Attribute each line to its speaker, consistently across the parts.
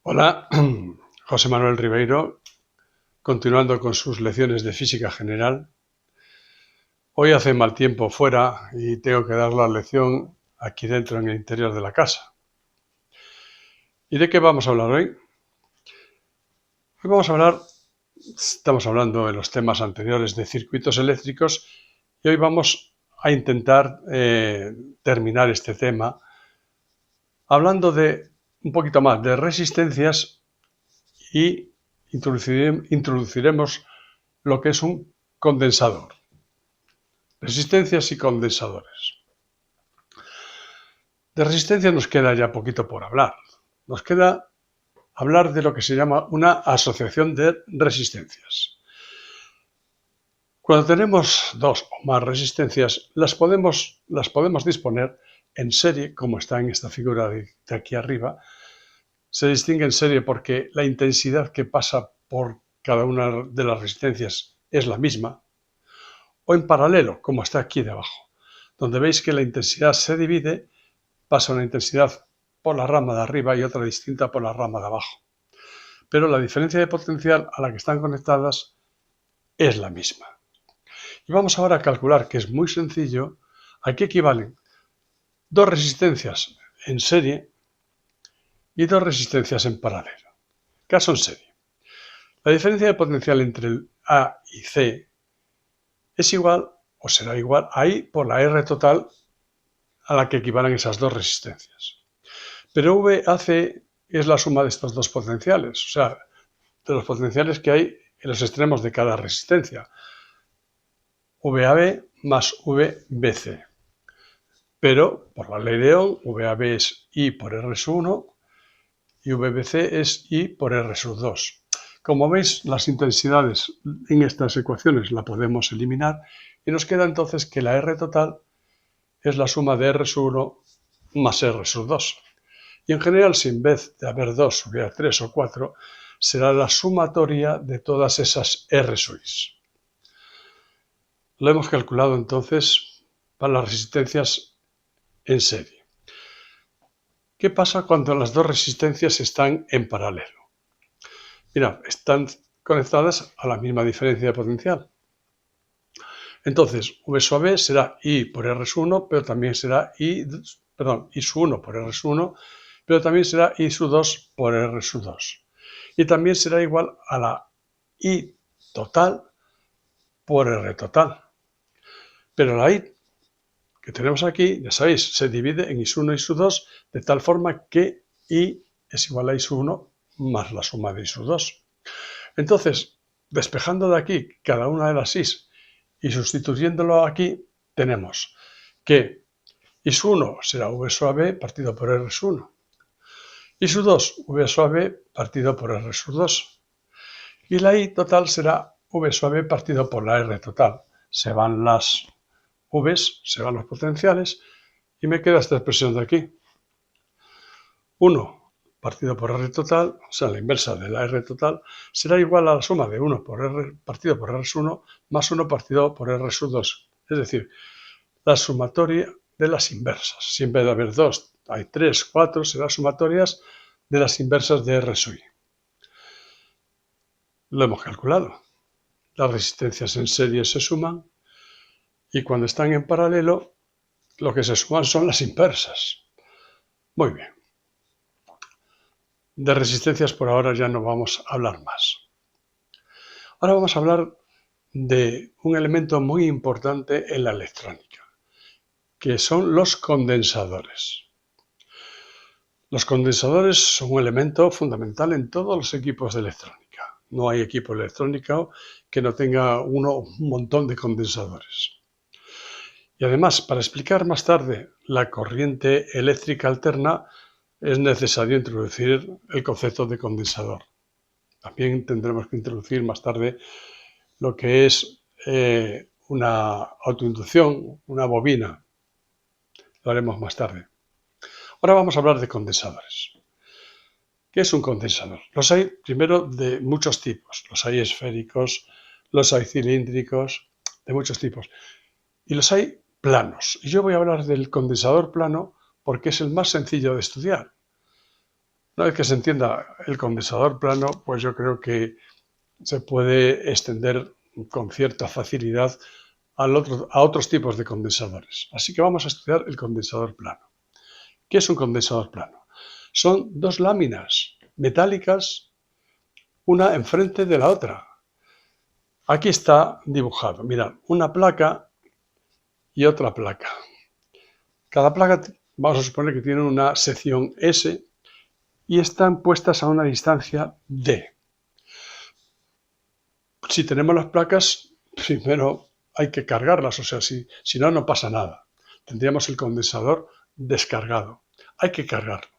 Speaker 1: Hola, José Manuel Ribeiro, continuando con sus lecciones de física general. Hoy hace mal tiempo fuera y tengo que dar la lección aquí dentro en el interior de la casa. ¿Y de qué vamos a hablar hoy? Hoy estamos hablando en los temas anteriores de circuitos eléctricos y hoy vamos a intentar terminar este tema hablando de un poquito más de resistencias y introduciremos lo que es un condensador. Resistencias y condensadores. De resistencia nos queda ya poquito por hablar. Nos queda hablar de lo que se llama una asociación de resistencias. Cuando tenemos dos o más resistencias, las podemos disponer en serie, como está en esta figura de aquí arriba. Se distingue en serie porque la intensidad que pasa por cada una de las resistencias es la misma, o en paralelo, como está aquí debajo, donde veis que la intensidad se divide, pasa una intensidad por la rama de arriba y otra distinta por la rama de abajo. Pero la diferencia de potencial a la que están conectadas es la misma. Y vamos ahora a calcular, que es muy sencillo, a qué equivalen dos resistencias en serie y dos resistencias en paralelo. Caso en serie. La diferencia de potencial entre el A y C es igual, o será igual, a I por la R total a la que equivalen esas dos resistencias. Pero VAC es la suma de estos dos potenciales, o sea, de los potenciales que hay en los extremos de cada resistencia. VAB más VBC. Pero, por la ley de Ohm, VAB es I por R sub 1 y VBC es I por R sub 2. Como veis, las intensidades en estas ecuaciones la podemos eliminar y nos queda entonces que la R total es la suma de R sub 1 más R sub 2. Y en general, si en vez de haber 2 hubiera 3 o 4, será la sumatoria de todas esas R sub i. Lo hemos calculado entonces para las resistencias en serie. ¿Qué pasa cuando las dos resistencias están en paralelo? Mira, están conectadas a la misma diferencia de potencial. Entonces, V sub B será I por R sub 1, pero también será I sub 1 por R sub 1, pero también será I sub 2 por R sub 2. Y también será igual a la I total por R total. Pero la I que tenemos aquí, ya sabéis, se divide en I sub 1 y I sub 2, de tal forma que I es igual a I sub 1 más la suma de I sub 2. Entonces, despejando de aquí cada una de las I's y sustituyéndolo aquí, tenemos que I sub 1 será V sub B partido por R sub 1. I sub 2, V sub B partido por R sub 2. Y la I total será V sub B partido por la R total. Se van las V's, se van los potenciales y me queda esta expresión de aquí. 1 partido por R total, o sea, la inversa de la R total, será igual a la suma de 1 partido por R sub 1 más 1 partido por R sub 2. Es decir, la sumatoria de las inversas. Si en vez de haber 2 hay 3, 4, serán sumatorias de las inversas de R sub i. Lo hemos calculado. Las resistencias en serie se suman y cuando están en paralelo, lo que se suman son las inversas. Muy bien. De resistencias por ahora ya no vamos a hablar más. Ahora vamos a hablar de un elemento muy importante en la electrónica, que son los condensadores. Los condensadores son un elemento fundamental en todos los equipos de electrónica. No hay equipo electrónico que no tenga un montón de condensadores. Y además, para explicar más tarde la corriente eléctrica alterna, es necesario introducir el concepto de condensador. También tendremos que introducir más tarde lo que es una autoinducción, una bobina. Lo haremos más tarde. Ahora vamos a hablar de condensadores. ¿Qué es un condensador? Los hay primero de muchos tipos. Los hay esféricos, los hay cilíndricos, de muchos tipos. Y los hay planos. Y yo voy a hablar del condensador plano porque es el más sencillo de estudiar. Una vez que se entienda el condensador plano, pues yo creo que se puede extender con cierta facilidad a otros tipos de condensadores. Así que vamos a estudiar el condensador plano. ¿Qué es un condensador plano? Son dos láminas metálicas, una enfrente de la otra. Aquí está dibujado, mirad, una placa y otra placa. Cada placa, vamos a suponer que tiene una sección S y están puestas a una distancia D. Si tenemos las placas, primero hay que cargarlas, o sea, si no, no pasa nada. Tendríamos el condensador descargado. Hay que cargarlo.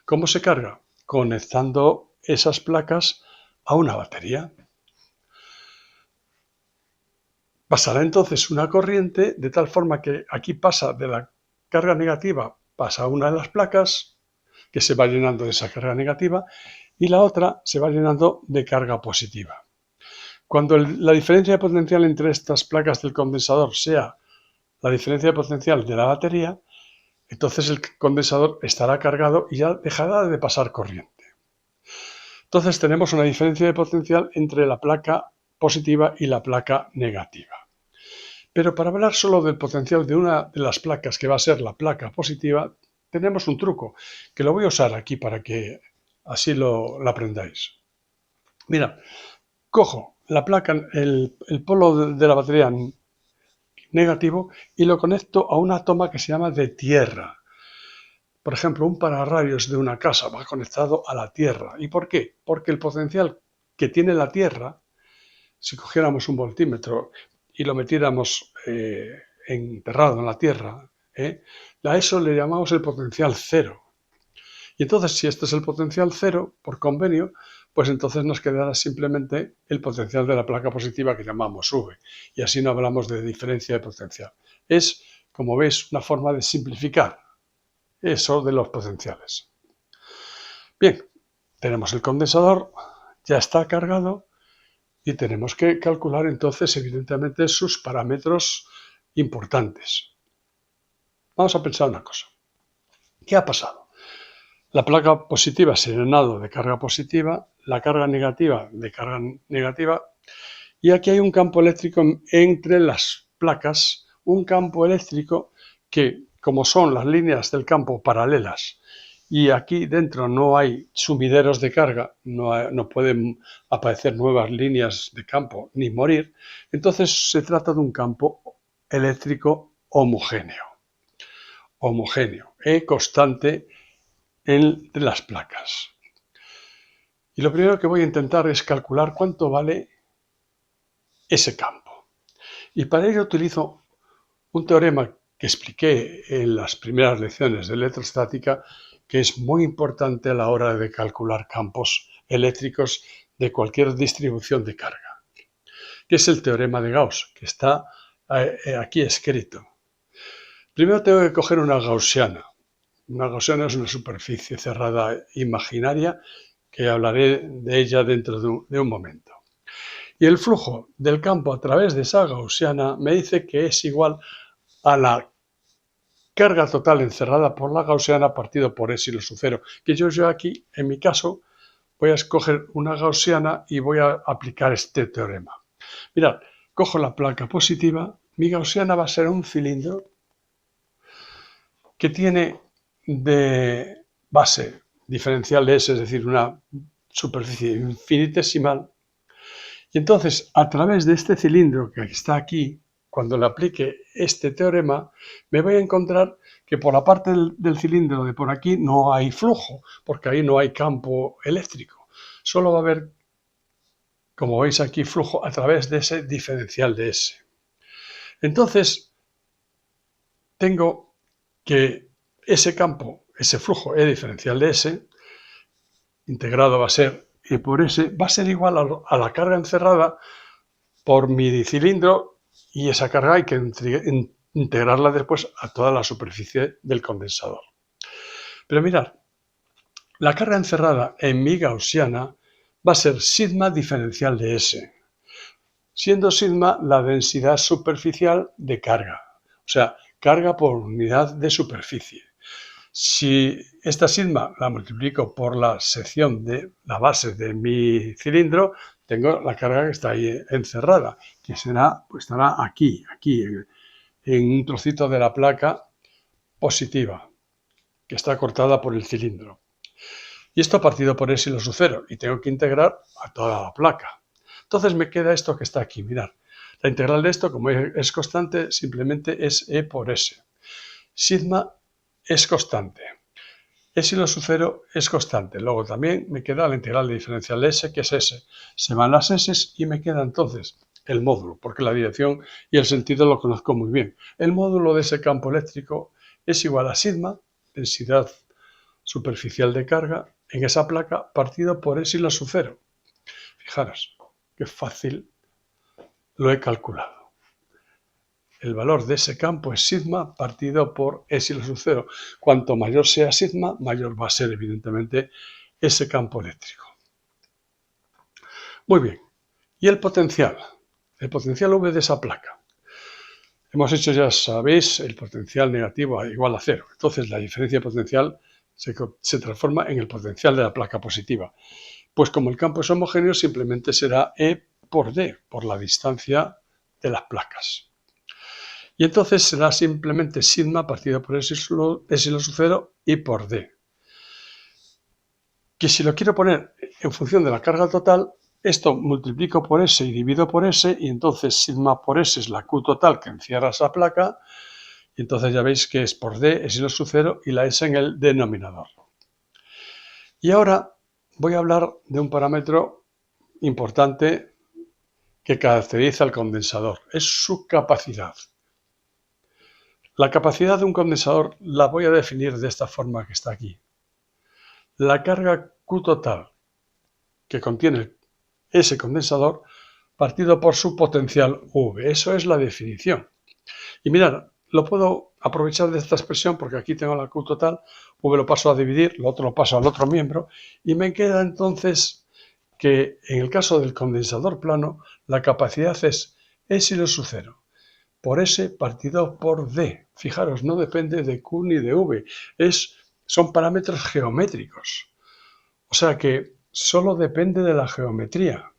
Speaker 1: ¿Cómo se carga? Conectando esas placas a una batería. Pasará entonces una corriente de tal forma que aquí pasa de la carga negativa, pasa a una de las placas, que se va llenando de esa carga negativa, y la otra se va llenando de carga positiva. Cuando la diferencia de potencial entre estas placas del condensador sea la diferencia de potencial de la batería, entonces el condensador estará cargado y ya dejará de pasar corriente. Entonces tenemos una diferencia de potencial entre la placa positiva y la placa negativa. Pero para hablar solo del potencial de una de las placas, que va a ser la placa positiva, tenemos un truco que lo voy a usar aquí para que así lo aprendáis. Mira, cojo la placa, el polo de la batería negativo y lo conecto a una toma que se llama de tierra. Por ejemplo, un pararrayos de una casa va conectado a la tierra. ¿Y por qué? Porque el potencial que tiene la tierra, si cogiéramos un voltímetro y lo metiéramos enterrado en la tierra, a eso le llamamos el potencial cero. Y entonces, si este es el potencial cero, por convenio, pues entonces nos quedará simplemente el potencial de la placa positiva que llamamos V. Y así no hablamos de diferencia de potencial. Es, como veis, una forma de simplificar eso de los potenciales. Bien, tenemos el condensador, ya está cargado y tenemos que calcular entonces, evidentemente, sus parámetros importantes. Vamos a pensar una cosa. ¿Qué ha pasado? La placa positiva se ha llenado de carga positiva, la carga negativa de carga negativa, y aquí hay un campo eléctrico entre las placas, un campo eléctrico que, como son las líneas del campo paralelas, y aquí dentro no hay sumideros de carga, no pueden aparecer nuevas líneas de campo ni morir, entonces se trata de un campo eléctrico homogéneo, constante entre las placas. Y lo primero que voy a intentar es calcular cuánto vale ese campo. Y para ello utilizo un teorema que expliqué en las primeras lecciones de electrostática, que es muy importante a la hora de calcular campos eléctricos de cualquier distribución de carga, que es el teorema de Gauss, que está aquí escrito. Primero tengo que coger una gaussiana. Una gaussiana es una superficie cerrada imaginaria que hablaré de ella dentro de un momento. Y el flujo del campo a través de esa gaussiana me dice que es igual a la carga total encerrada por la gaussiana partido por epsilon sub 0, que yo aquí, en mi caso, voy a escoger una gaussiana y voy a aplicar este teorema. Mirad, cojo la placa positiva, mi gaussiana va a ser un cilindro que tiene de base diferencial de S, es decir, una superficie infinitesimal, y entonces a través de este cilindro que está aquí, cuando le aplique este teorema, me voy a encontrar que por la parte del cilindro de por aquí no hay flujo, porque ahí no hay campo eléctrico. Solo va a haber, como veis aquí, flujo a través de ese diferencial de S. Entonces, tengo que ese campo, ese flujo E diferencial de S, integrado va a ser E por S, va a ser igual a la carga encerrada por mi cilindro, y esa carga hay que integrarla después a toda la superficie del condensador. Pero mirad, la carga encerrada en mi gaussiana va a ser sigma diferencial de S, siendo sigma la densidad superficial de carga, o sea, carga por unidad de superficie. Si esta sigma la multiplico por la sección de la base de mi cilindro, tengo la carga que está ahí encerrada, que será, pues estará aquí, en un trocito de la placa positiva, que está cortada por el cilindro. Y esto partido por S y lo sucero, y tengo que integrar a toda la placa. Entonces me queda esto que está aquí, mirad. La integral de esto, como es constante, simplemente es E por S. Sigma es constante. S y lo sucero es constante. Luego también me queda la integral de diferencial de S, que es S. Se van las S y me queda entonces el módulo, porque la dirección y el sentido lo conozco muy bien. El módulo de ese campo eléctrico es igual a sigma, densidad superficial de carga, en esa placa partido por S y lo sucero. Fijaros, qué fácil lo he calculado. El valor de ese campo es sigma partido por S y lo sucero. Cuanto mayor sea sigma, mayor va a ser evidentemente ese campo eléctrico. Muy bien. ¿Y el potencial? El potencial V de esa placa. Hemos hecho, ya sabéis, el potencial negativo igual a 0. Entonces la diferencia potencial se transforma en el potencial de la placa positiva. Pues como el campo es homogéneo, simplemente será E por D, por la distancia de las placas. Y entonces será simplemente sigma partido por S y lo sucero y por D. Que si lo quiero poner en función de la carga total, esto multiplico por S y divido por S, y entonces sigma por S es la Q total que encierra esa placa, y entonces ya veis que es por D, S y lo sucero, y la S en el denominador. Y ahora voy a hablar de un parámetro importante que caracteriza al condensador, es su capacidad. La capacidad de un condensador la voy a definir de esta forma que está aquí. La carga Q total que contiene ese condensador partido por su potencial V. Eso es la definición. Y mirad, lo puedo aprovechar de esta expresión porque aquí tengo la Q total, V lo paso a dividir, lo otro lo paso al otro miembro, y me queda entonces que en el caso del condensador plano, la capacidad es S y lo sucero por S partido por D. Fijaros, no depende de Q ni de V, son parámetros geométricos. O sea que solo depende de la geometría.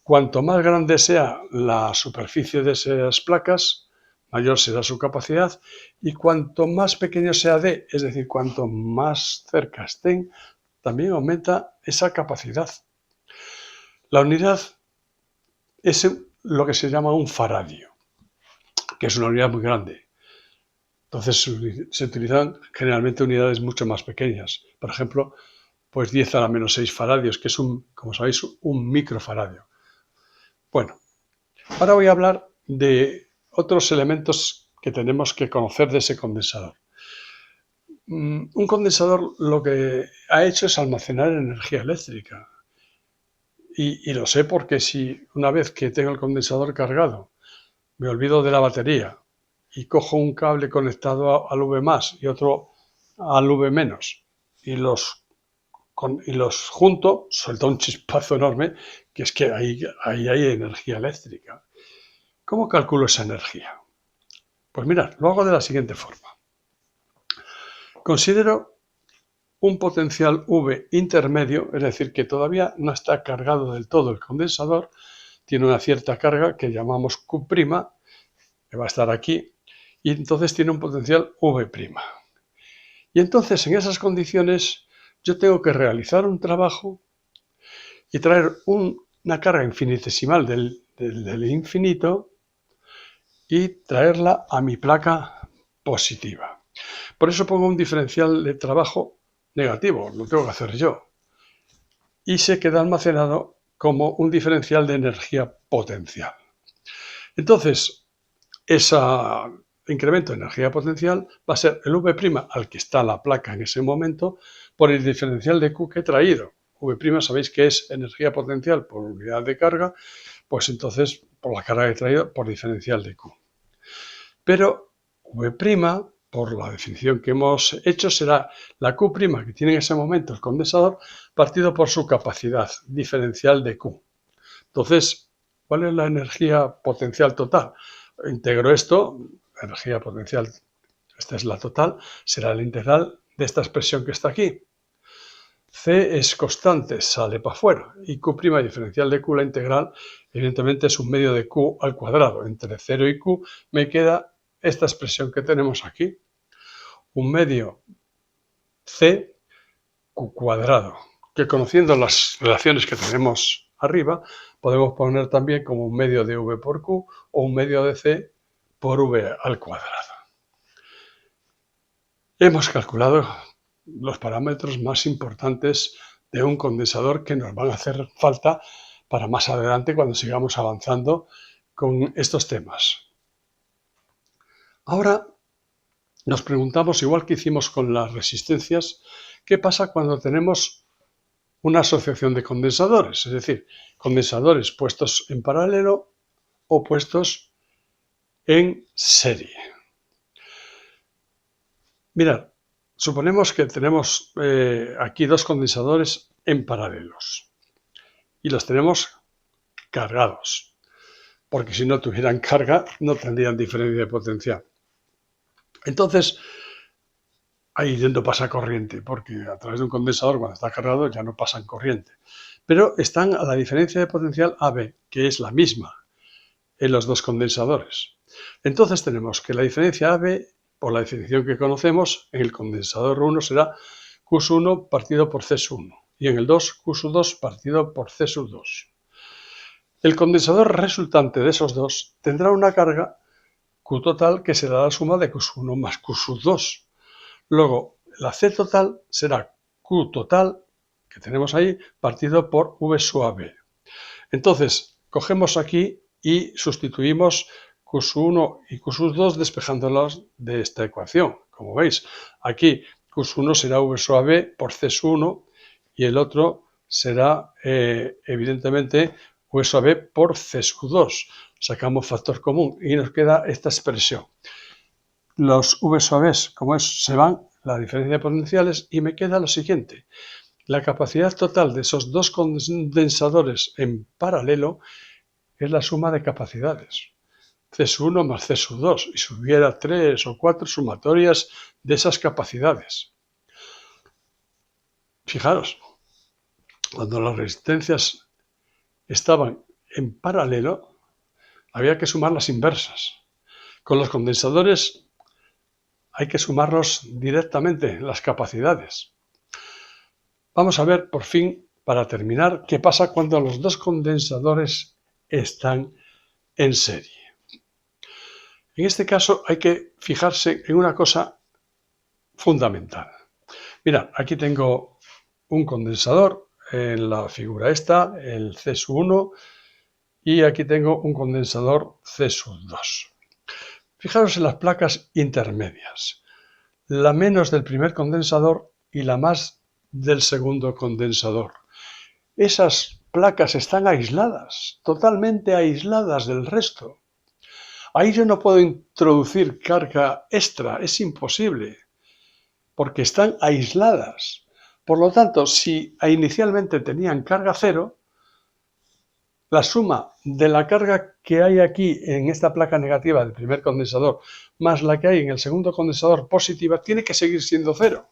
Speaker 1: Cuanto más grande sea la superficie de esas placas, mayor será su capacidad, y cuanto más pequeño sea D, es decir, cuanto más cerca estén, también aumenta esa capacidad. La unidad es lo que se llama un faradio, que es una unidad muy grande. Entonces se utilizan generalmente unidades mucho más pequeñas. Por ejemplo, pues 10 a la menos 6 faradios, que es, como sabéis, un microfaradio. Bueno, ahora voy a hablar de otros elementos que tenemos que conocer de ese condensador. Un condensador lo que ha hecho es almacenar energía eléctrica. Y lo sé porque si una vez que tengo el condensador cargado me olvido de la batería y cojo un cable conectado al V+ y otro al V- y los junto, suelta un chispazo enorme, que es que ahí hay energía eléctrica. ¿Cómo calculo esa energía? Pues mirad, lo hago de la siguiente forma. Considero un potencial V intermedio, es decir, que todavía no está cargado del todo el condensador, tiene una cierta carga que llamamos Q', que va a estar aquí, y entonces tiene un potencial V'. Y entonces en esas condiciones yo tengo que realizar un trabajo y traer una carga infinitesimal del infinito y traerla a mi placa positiva. Por eso pongo un diferencial de trabajo negativo, lo tengo que hacer yo. Y se queda almacenado como un diferencial de energía potencial. Entonces, ese incremento de energía potencial va a ser el V' al que está la placa en ese momento por el diferencial de Q que he traído. V' sabéis que es energía potencial por unidad de carga, pues entonces por la carga que he traído por diferencial de Q. Pero V', por la definición que hemos hecho, será la Q' que tiene en ese momento el condensador partido por su capacidad diferencial de Q. Entonces, ¿cuál es la energía potencial total? Integro esto, energía potencial esta es la total, será la integral de esta expresión que está aquí. C es constante, sale para afuera, y Q' diferencial de Q, la integral, evidentemente es un medio de Q al cuadrado. Entre 0 y Q me queda esta expresión que tenemos aquí, un medio C Q cuadrado, que conociendo las relaciones que tenemos arriba, podemos poner también como un medio de V por Q o un medio de C por V al cuadrado. Hemos calculado los parámetros más importantes de un condensador que nos van a hacer falta para más adelante cuando sigamos avanzando con estos temas. Ahora nos preguntamos, igual que hicimos con las resistencias, ¿qué pasa cuando tenemos una asociación de condensadores? Es decir, condensadores puestos en paralelo o puestos en serie. Mirad, suponemos que tenemos aquí dos condensadores en paralelos y los tenemos cargados, porque si no tuvieran carga no tendrían diferencia de potencial. Entonces, ahí no pasa corriente, porque a través de un condensador cuando está cargado ya no pasan corriente. Pero están a la diferencia de potencial AB, que es la misma en los dos condensadores. Entonces tenemos que la diferencia AB, por la definición que conocemos, en el condensador 1 será Q1 partido por C1 y en el 2 Q2 partido por C2. El condensador resultante de esos dos tendrá una carga Q total que será la suma de Q1 más Q2. Luego, la C total será Q total, que tenemos ahí, partido por V sub AB. Entonces, cogemos aquí y sustituimos Q1 y Q2 despejándolos de esta ecuación. Como veis, aquí Q1 será V sub AB por C1 y el otro será, evidentemente, V sub AB por C2. Sacamos factor común y nos queda esta expresión. Los V sub A's, como es, se van, la diferencia de potenciales, y me queda lo siguiente. La capacidad total de esos dos condensadores en paralelo es la suma de capacidades. C1 más C2, y si hubiera 3 o 4 sumatorias de esas capacidades. Fijaros, cuando las resistencias estaban en paralelo, había que sumar las inversas. Con los condensadores hay que sumarlos directamente, las capacidades. Vamos a ver, por fin, para terminar, qué pasa cuando los dos condensadores están en serie. En este caso hay que fijarse en una cosa fundamental. Mirad, aquí tengo un condensador en la figura esta, el C1, y aquí tengo un condensador C2. Fijaros en las placas intermedias, la menos del primer condensador y la más del segundo condensador. Esas placas están aisladas, totalmente aisladas del resto. Ahí yo no puedo introducir carga extra, es imposible, porque están aisladas. Por lo tanto, si inicialmente tenían carga cero, la suma de la carga que hay aquí en esta placa negativa del primer condensador más la que hay en el segundo condensador positiva tiene que seguir siendo cero.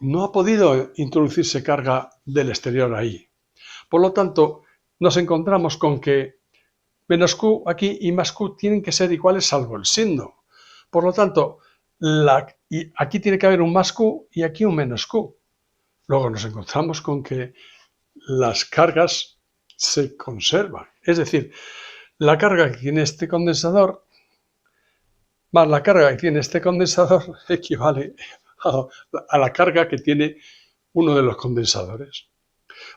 Speaker 1: No ha podido introducirse carga del exterior ahí. Por lo tanto, nos encontramos con que menos Q aquí y más Q tienen que ser iguales salvo el signo. Por lo tanto, aquí tiene que haber un más Q y aquí un menos Q. Luego nos encontramos con que las cargas se conservan. Es decir, la carga que tiene este condensador más la carga que tiene este condensador equivale a la carga que tiene uno de los condensadores.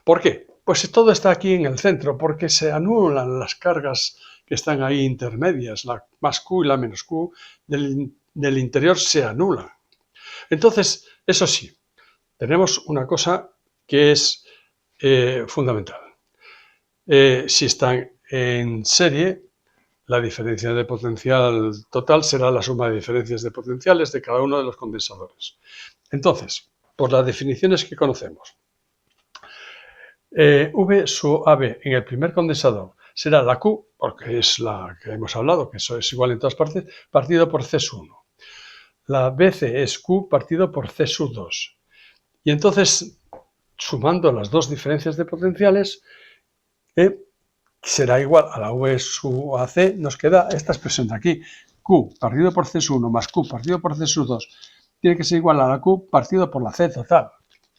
Speaker 1: ¿Por qué? Pues todo está aquí en el centro, porque se anulan las cargas que están ahí intermedias, la más Q y la menos Q del interior se anulan. Entonces, eso sí, tenemos una cosa que es fundamental. Si están en serie, la diferencia de potencial total será la suma de diferencias de potenciales de cada uno de los condensadores. Entonces, por las definiciones que conocemos, V sub AB en el primer condensador será la Q, porque es la que hemos hablado, que eso es igual en todas partes, partido por C sub 1. La BC es Q partido por C sub 2. Y entonces, sumando las dos diferencias de potenciales, será igual a la V sub AC, nos queda esta expresión de aquí. Q partido por C sub 1 más Q partido por C sub 2 tiene que ser igual a la Q partido por la C total.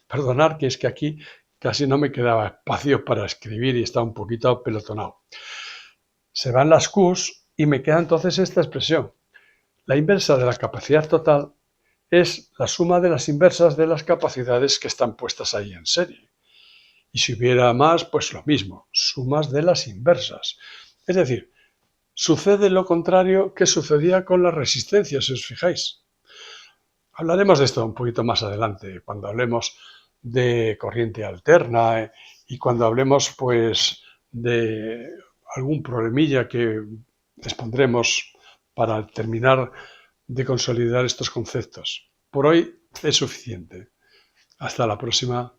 Speaker 1: Perdonad que es que aquí casi no me quedaba espacio para escribir y está un poquito apelotonado. Se van las Qs y me queda entonces esta expresión. La inversa de la capacidad total es la suma de las inversas de las capacidades que están puestas ahí en serie. Y si hubiera más, pues lo mismo, sumas de las inversas. Es decir, sucede lo contrario que sucedía con las resistencias, si os fijáis. Hablaremos de esto un poquito más adelante, cuando hablemos de corriente alterna y cuando hablemos pues de algún problemilla que expondremos para terminar de consolidar estos conceptos. Por hoy es suficiente. Hasta la próxima.